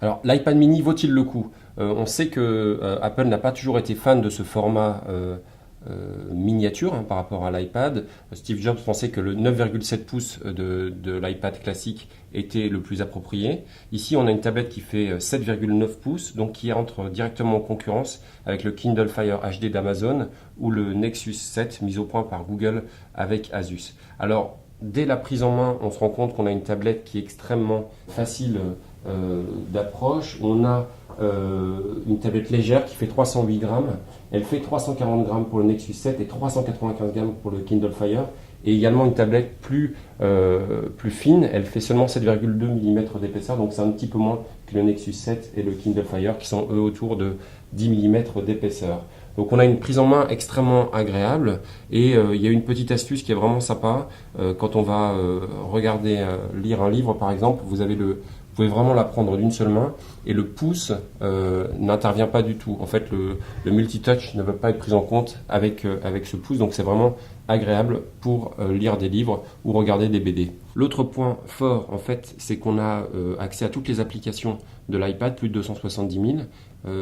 Alors, l'iPad mini vaut-il le coup? On sait que Apple n'a pas toujours été fan de ce format miniature par rapport à l'iPad. Steve Jobs pensait que le 9,7 pouces de l'iPad classique était le plus approprié. Ici, on a une tablette qui fait 7,9 pouces, donc qui entre directement en concurrence avec le Kindle Fire HD d'Amazon ou le Nexus 7 mis au point par Google avec Asus. Alors, dès la prise en main, on se rend compte qu'on a une tablette qui est extrêmement facile d'approche. On a une tablette légère qui fait 308 grammes. Elle fait 340 grammes pour le Nexus 7 et 395 grammes pour le Kindle Fire. Et également une tablette plus fine. Elle fait seulement 7,2 mm d'épaisseur, donc c'est un petit peu moins que le Nexus 7 et le Kindle Fire qui sont eux autour de 10 mm d'épaisseur. Donc on a une prise en main extrêmement agréable et il y a une petite astuce qui est vraiment sympa. Quand on va lire un livre par exemple, vous pouvez vraiment la prendre d'une seule main et le pouce n'intervient pas du tout. En fait, le multitouch ne va pas être pris en compte avec ce pouce, donc c'est vraiment agréable pour lire des livres ou regarder des BD. L'autre point fort, en fait, c'est qu'on a accès à toutes les applications de l'iPad, plus de 270 000.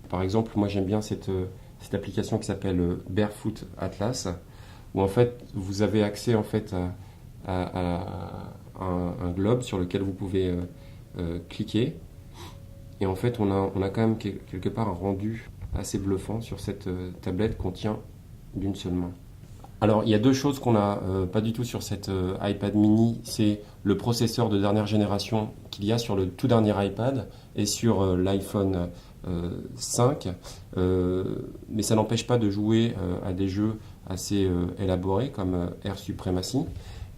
Par exemple, moi j'aime bien cette application qui s'appelle Barefoot Atlas, où en fait vous avez accès en fait à un globe sur lequel vous pouvez cliquer, et en fait on a quand même quelque part un rendu assez bluffant sur cette tablette qu'on tient d'une seule main. Alors il y a deux choses qu'on n'a pas du tout sur cette iPad mini, c'est le processeur de dernière génération qu'il y a sur le tout dernier iPad et sur l'iPhone 5, mais ça n'empêche pas de jouer à des jeux assez élaborés comme Air Supremacy.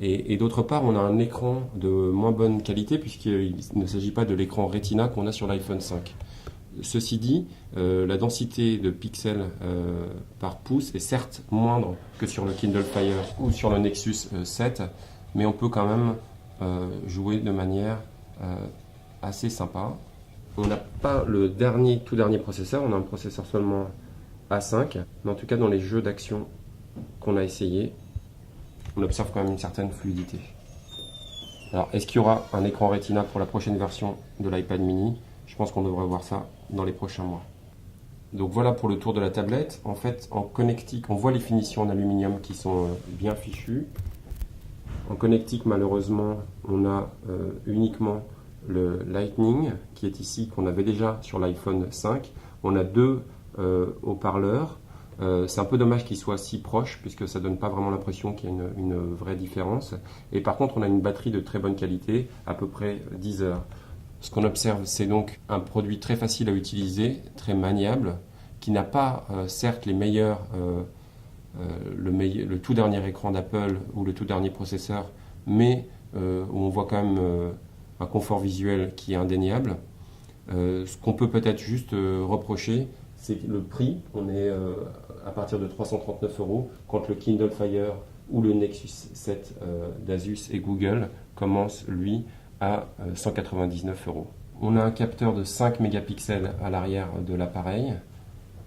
Et d'autre part, on a un écran de moins bonne qualité puisqu'il ne s'agit pas de l'écran Retina qu'on a sur l'iPhone 5. Ceci dit, la densité de pixels par pouce est certes moindre que sur le Kindle Fire ou sur le Nexus 7, mais on peut quand même jouer de manière assez sympa. On n'a pas le tout dernier processeur, on a un processeur seulement A5, mais en tout cas dans les jeux d'action qu'on a essayé, on observe quand même une certaine fluidité. Alors, est-ce qu'il y aura un écran Retina pour la prochaine version de l'iPad mini? Je pense qu'on devrait voir ça dans les prochains mois. Donc voilà pour le tour de la tablette. En fait, en connectique, on voit les finitions en aluminium qui sont bien fichues. En connectique, malheureusement, on a uniquement le Lightning qui est ici, qu'on avait déjà sur l'iPhone 5. On a deux haut-parleurs. C'est un peu dommage qu'ils soient si proches puisque ça donne pas vraiment l'impression qu'il y a une vraie différence. Et par contre, on a une batterie de très bonne qualité, à peu près 10 heures. Ce qu'on observe, c'est donc un produit très facile à utiliser, très maniable, qui n'a pas certes les meilleurs, le tout dernier écran d'Apple ou le tout dernier processeur, mais où on voit quand même un confort visuel qui est indéniable. Ce qu'on peut peut-être juste reprocher, c'est le prix. On est à partir de 339 €, quand le Kindle Fire ou le Nexus 7 d'Asus et Google commence, lui, à 199 €. On a un capteur de 5 mégapixels à l'arrière de l'appareil,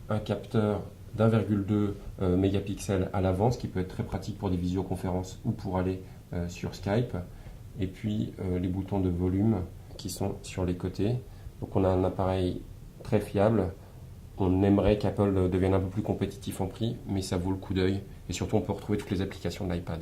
un capteur d'1,2 mégapixels à l'avant, ce qui peut être très pratique pour des visioconférences ou pour aller sur Skype, et puis les boutons de volume qui sont sur les côtés. Donc on a un appareil très fiable. On aimerait qu'Apple devienne un peu plus compétitif en prix, mais ça vaut le coup d'œil. Et surtout, on peut retrouver toutes les applications de l'iPad.